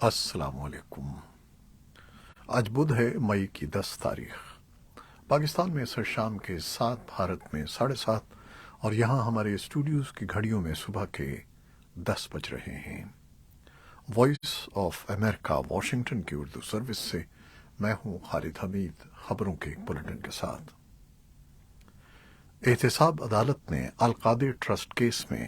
السلام علیکم۔ آج بدھ ہے، مئی کی 10 تاریخ۔ پاکستان میں سر شام کے 7، بھارت میں 7:30، اور یہاں ہمارے اسٹوڈیوز کی گھڑیوں میں صبح کے 10 بج رہے ہیں۔ وائس آف امریکہ واشنگٹن کی اردو سروس سے میں ہوں خالد حمید، خبروں کے ایک بلٹن کے ساتھ۔ احتساب عدالت نے القادری ٹرسٹ کیس میں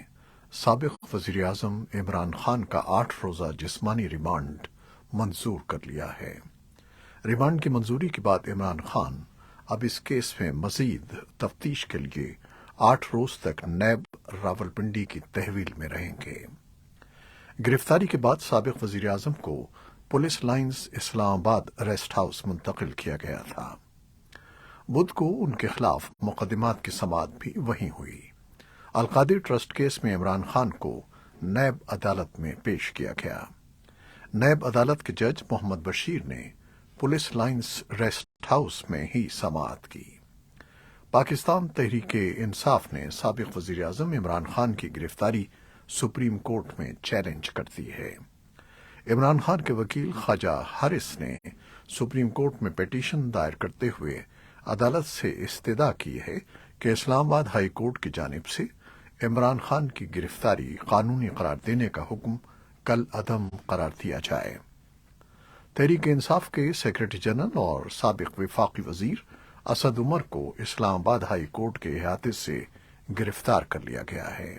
سابق وزیر اعظم عمران خان کا 8 روزہ جسمانی ریمانڈ منظور کر لیا ہے۔ ریمانڈ کی منظوری کے بعد عمران خان اب اس کیس میں مزید تفتیش کے لیے 8 روز تک نیب راولپنڈی کی تحویل میں رہیں گے۔ گرفتاری کے بعد سابق وزیر اعظم کو پولیس لائنز اسلام آباد ریسٹ ہاؤس منتقل کیا گیا تھا۔ بدھ کو ان کے خلاف مقدمات کی سماعت بھی وہیں ہوئی۔ القادری ٹرسٹ کیس میں عمران خان کو نیب عدالت میں پیش کیا گیا۔ نیب عدالت کے جج محمد بشیر نے پولیس لائنز ریسٹ ہاؤس میں ہی سماعت کی۔ پاکستان تحریک انصاف نے سابق وزیر اعظم عمران خان کی گرفتاری سپریم کورٹ میں چیلنج کر دی ہے۔ عمران خان کے وکیل خواجہ حارث نے سپریم کورٹ میں پیٹیشن دائر کرتے ہوئے عدالت سے استدعا کی ہے کہ اسلام آباد ہائی کورٹ کی جانب سے عمران خان کی گرفتاری قانونی قرار دینے کا حکم کل عدم قرار دیا جائے۔ تحریک انصاف کے سیکرٹری جنرل اور سابق وفاقی وزیر اسد عمر کو اسلام آباد ہائی کورٹ کے احاطے سے گرفتار کر لیا گیا ہے۔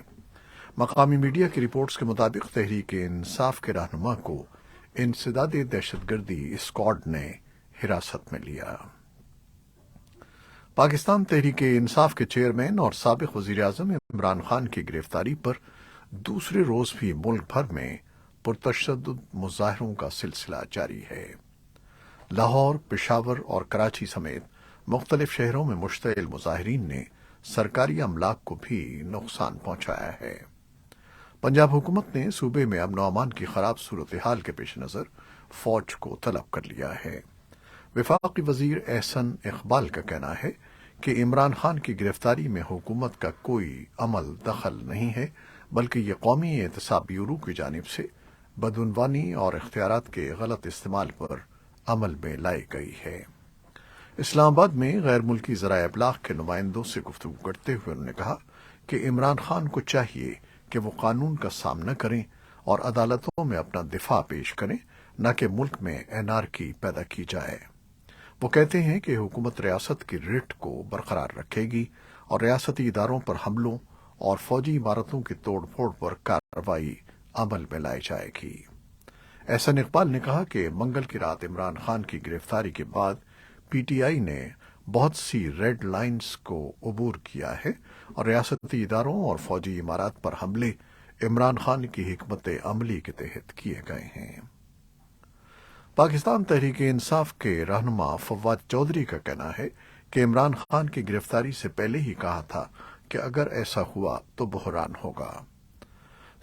مقامی میڈیا کی رپورٹس کے مطابق تحریک انصاف کے رہنما کو انسداد دہشت گردی اسکواڈ نے حراست میں لیا۔ پاکستان تحریک انصاف کے چیئرمین اور سابق وزیر اعظم عمران خان کی گرفتاری پر دوسرے روز بھی ملک بھر میں پرتشدد مظاہروں کا سلسلہ جاری ہے۔ لاہور، پشاور اور کراچی سمیت مختلف شہروں میں مشتعل مظاہرین نے سرکاری املاک کو بھی نقصان پہنچایا ہے۔ پنجاب حکومت نے صوبے میں امن و امان کی خراب صورتحال کے پیش نظر فوج کو طلب کر لیا ہے۔ وفاقی وزیر احسن اقبال کا کہنا ہے کہ عمران خان کی گرفتاری میں حکومت کا کوئی عمل دخل نہیں ہے، بلکہ یہ قومی احتساب بیورو کی جانب سے بدعنوانی اور اختیارات کے غلط استعمال پر عمل میں لائی گئی ہے۔ اسلام آباد میں غیر ملکی ذرائع ابلاغ کے نمائندوں سے گفتگو کرتے ہوئے انہوں نے کہا کہ عمران خان کو چاہیے کہ وہ قانون کا سامنا کریں اور عدالتوں میں اپنا دفاع پیش کریں، نہ کہ ملک میں انارکی پیدا کی جائے۔ وہ کہتے ہیں کہ حکومت ریاست کی رٹ کو برقرار رکھے گی اور ریاستی اداروں پر حملوں اور فوجی عمارتوں کی توڑ پھوڑ پر کارروائی عمل میں لائی جائے گی۔ احسن اقبال نے کہا کہ منگل کی رات عمران خان کی گرفتاری کے بعد پی ٹی آئی نے بہت سی ریڈ لائنز کو عبور کیا ہے اور ریاستی اداروں اور فوجی عمارات پر حملے عمران خان کی حکمت عملی کے تحت کیے گئے ہیں۔ پاکستان تحریک انصاف کے رہنما فواد چودھری کا کہنا ہے کہ عمران خان کی گرفتاری سے پہلے ہی کہا تھا کہ اگر ایسا ہوا تو بحران ہوگا۔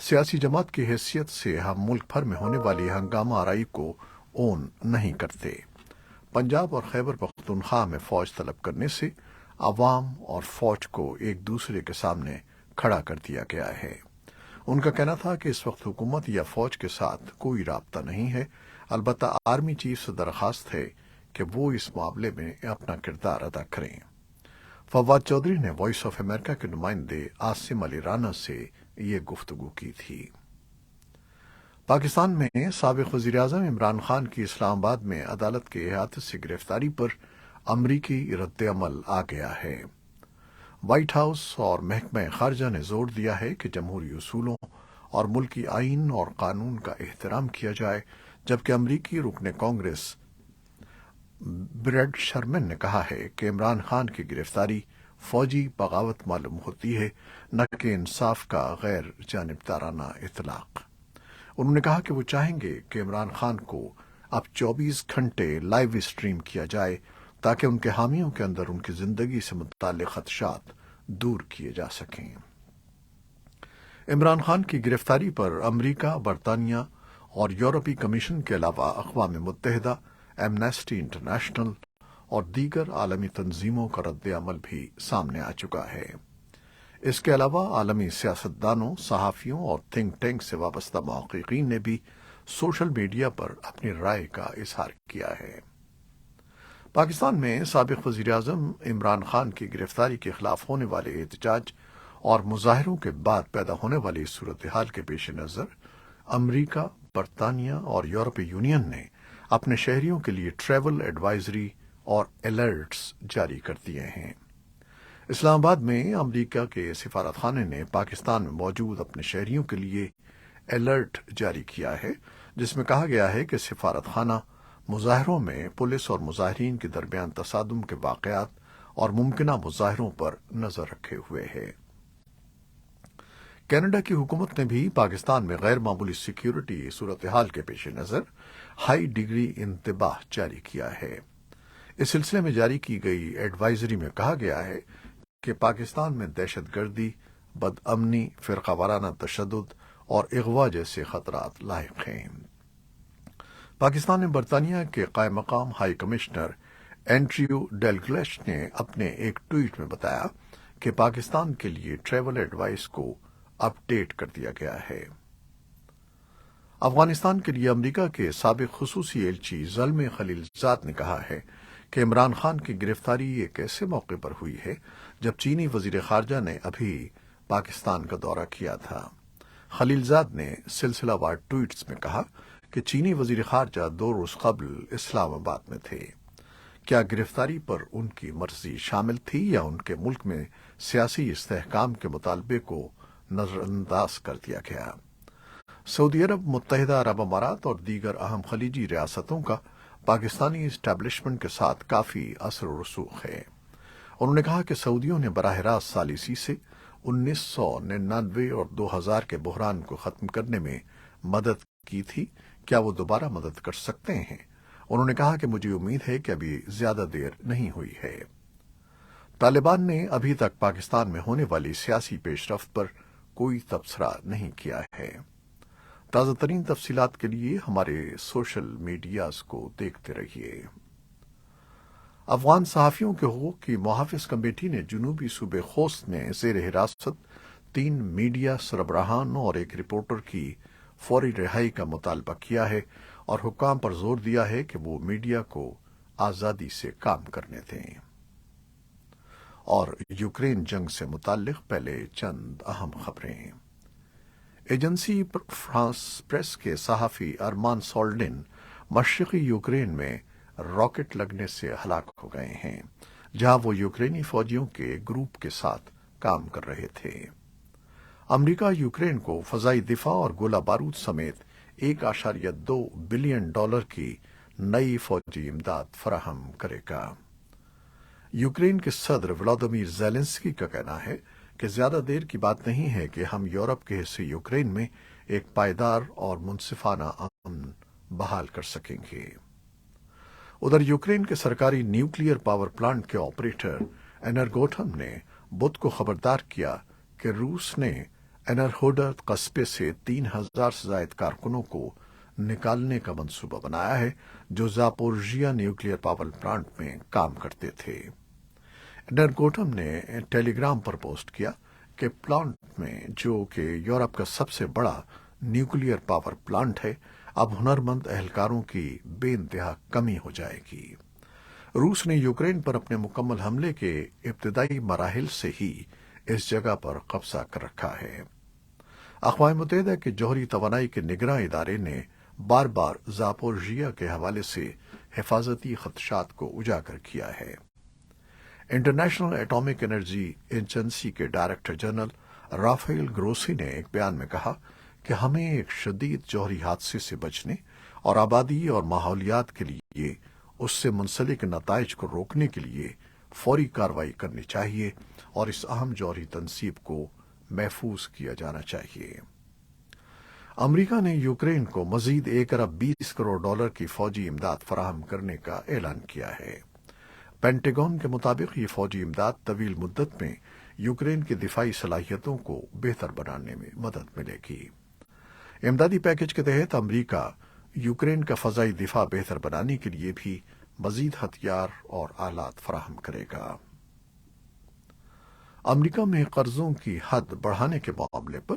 سیاسی جماعت کی حیثیت سے ہم ملک بھر میں ہونے والی ہنگامہ آرائی کو اون نہیں کرتے۔ پنجاب اور خیبر پختونخوا میں فوج طلب کرنے سے عوام اور فوج کو ایک دوسرے کے سامنے کھڑا کر دیا گیا ہے۔ ان کا کہنا تھا کہ اس وقت حکومت یا فوج کے ساتھ کوئی رابطہ نہیں ہے، البتہ آرمی چیف سے درخواست ہے کہ وہ اس معاملے میں اپنا کردار ادا کریں۔ فواد چودھری نے وائس آف امریکہ کے نمائندے عاصم علی رانا سے یہ گفتگو کی تھی۔ پاکستان میں سابق وزیر اعظم عمران خان کی اسلام آباد میں عدالت کے احاطے سے گرفتاری پر امریکی رد عمل آ گیا ہے۔ وائٹ ہاؤس اور محکمہ خارجہ نے زور دیا ہے کہ جمہوری اصولوں اور ملکی آئین اور قانون کا احترام کیا جائے، جبکہ امریکی رکن کانگریس بریڈ شرمن نے کہا ہے کہ عمران خان کی گرفتاری فوجی بغاوت معلوم ہوتی ہے، نہ کہ انصاف کا غیر جانبدارانہ اطلاق۔ انہوں نے کہا کہ وہ چاہیں گے کہ عمران خان کو اب 24 گھنٹے لائیو اسٹریم کیا جائے تاکہ ان کے حامیوں کے اندر ان کی زندگی سے متعلق خدشات دور کیے جا سکیں۔ عمران خان کی گرفتاری پر امریکہ، برطانیہ اور یورپی کمیشن کے علاوہ اقوام متحدہ، ایمنسٹی انٹرنیشنل اور دیگر عالمی تنظیموں کا رد عمل بھی سامنے آ چکا ہے۔ اس کے علاوہ عالمی سیاستدانوں، صحافیوں اور تھنک ٹینک سے وابستہ محققین نے بھی سوشل میڈیا پر اپنی رائے کا اظہار کیا ہے۔ پاکستان میں سابق وزیر اعظم عمران خان کی گرفتاری کے خلاف ہونے والے احتجاج اور مظاہروں کے بعد پیدا ہونے والی صورتحال کے پیش نظر امریکہ، برطانیہ اور یورپی یونین نے اپنے شہریوں کے لیے ٹریول ایڈوائزری اور الرٹس جاری کر دیے ہیں۔ اسلام آباد میں امریکہ کے سفارت خانے نے پاکستان میں موجود اپنے شہریوں کے لیے الرٹ جاری کیا ہے، جس میں کہا گیا ہے کہ سفارت خانہ مظاہروں میں پولیس اور مظاہرین کے درمیان تصادم کے واقعات اور ممکنہ مظاہروں پر نظر رکھے ہوئے ہے۔ کینیڈا کی حکومت نے بھی پاکستان میں غیر معمولی سیکیورٹی صورتحال کے پیش نظر ہائی ڈگری انتباہ جاری کیا ہے۔ اس سلسلے میں جاری کی گئی ایڈوائزری میں کہا گیا ہے کہ پاکستان میں دہشت گردی، بد امنی، فرقہ وارانہ تشدد اور اغوا جیسے خطرات لاحق ہیں۔ پاکستان میں برطانیہ کے قائم مقام ہائی کمشنر اینڈریو ڈیلگلش نے اپنے ایک ٹویٹ میں بتایا کہ پاکستان کے لیے ٹریول ایڈوائس کو اپ ڈیٹ کر دیا گیا ہے۔ افغانستان کے لیے امریکہ کے سابق خصوصی ایلچی زلمے خلیل زاد نے کہا ہے کہ عمران خان کی گرفتاری ایک ایسے موقع پر ہوئی ہے جب چینی وزیر خارجہ نے ابھی پاکستان کا دورہ کیا تھا۔ خلیل زاد نے سلسلہ وار ٹویٹس میں کہا کہ چینی وزیر خارجہ 2 روز قبل اسلام آباد میں تھے۔ کیا گرفتاری پر ان کی مرضی شامل تھی یا ان کے ملک میں سیاسی استحکام کے مطالبے کو نظر انداز کر دیا گیا؟ سعودی عرب، متحدہ عرب امارات اور دیگر اہم خلیجی ریاستوں کا پاکستانی اسٹیبلشمنٹ کے ساتھ کافی اثر و رسوخ ہے۔ انہوں نے کہا کہ سعودیوں نے براہ راست ثالثی سے 1999 اور 2000 کے بحران کو ختم کرنے میں مدد کی تھی۔ کیا وہ دوبارہ مدد کر سکتے ہیں؟ انہوں نے کہا کہ مجھے امید ہے کہ ابھی زیادہ دیر نہیں ہوئی ہے۔ طالبان نے ابھی تک پاکستان میں ہونے والی سیاسی پیش رفت پر کوئی تبصرہ نہیں کیا ہے۔ تازہ ترین تفصیلات کے لیے ہمارے سوشل میڈیاز کو دیکھتے رہیے۔ افغان صحافیوں کے حقوق کی محافظ کمیٹی نے جنوبی صوبے خوست میں زیر حراست 3 میڈیا سربراہان اور ایک رپورٹر کی فوری رہائی کا مطالبہ کیا ہے اور حکام پر زور دیا ہے کہ وہ میڈیا کو آزادی سے کام کرنے دیں۔ اور یوکرین جنگ سے متعلق پہلے چند اہم خبریں۔ ایجنسی فرانس پریس کے صحافی ارمان سولڈن مشرقی یوکرین میں راکٹ لگنے سے ہلاک ہو گئے ہیں، جہاں وہ یوکرینی فوجیوں کے گروپ کے ساتھ کام کر رہے تھے۔ امریکہ یوکرین کو فضائی دفاع اور گولہ بارود سمیت $1.2 بلین کی نئی فوجی امداد فراہم کرے گا۔ یوکرین کے صدر ولادیمیر زیلنسکی کا کہنا ہے کہ زیادہ دیر کی بات نہیں ہے کہ ہم یورپ کے حصے یوکرین میں ایک پائیدار اور منصفانہ امن بحال کر سکیں گے۔ ادھر یوکرین کے سرکاری نیوکلیئر پاور پلانٹ کے آپریٹر انرگوٹم نے بدھ کو خبردار کیا کہ روس نے انرہوڈر قصبے سے 3000 سے زائد کارکنوں کو نکالنے کا منصوبہ بنایا ہے جو زاپورژیا نیوکلیئر پاور پلانٹ میں کام کرتے تھے۔ انرگوٹم نے ٹیلی گرام پر پوسٹ کیا کہ پلانٹ میں، جو کہ یورپ کا سب سے بڑا نیوکلیئر پاور پلانٹ ہے، اب ہنرمند اہلکاروں کی بے انتہا کمی ہو جائے گی۔ روس نے یوکرین پر اپنے مکمل حملے کے ابتدائی مراحل سے ہی اس جگہ پر قبضہ کر رکھا ہے۔ اقوام متحدہ کے جوہری توانائی کے نگراں ادارے نے بار بار زاپورژیا کے حوالے سے حفاظتی خدشات کو اجاگر کیا ہے۔ انٹرنیشنل ایٹامک انرجی ایجنسی کے ڈائریکٹر جنرل رافائل گروسی نے ایک بیان میں کہا کہ ہمیں ایک شدید جوہری حادثے سے بچنے اور آبادی اور ماحولیات کے لیے اس سے منسلک نتائج کو روکنے کے لیے فوری کارروائی کرنی چاہیے اور اس اہم جوہری تنصیب کو محفوظ کیا جانا چاہیے۔ امریکہ نے یوکرین کو مزید $1.20 کروڑ کی فوجی امداد فراہم کرنے کا اعلان کیا ہے۔ پینٹاگون کے مطابق یہ فوجی امداد طویل مدت میں یوکرین کی دفاعی صلاحیتوں کو بہتر بنانے میں مدد ملے گی۔ امدادی پیکج کے تحت امریکہ یوکرین کا فضائی دفاع بہتر بنانے کے لیے بھی مزید ہتھیار اور آلات فراہم کرے گا۔ امریکہ میں قرضوں کی حد بڑھانے کے معاملے پر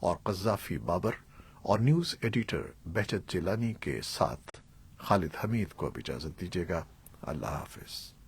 اور قذافی بابر اور نیوز ایڈیٹر بہجت جیلانی کے ساتھ خالد حمید کو اب اجازت دیجیے گا۔ اللہ حافظ۔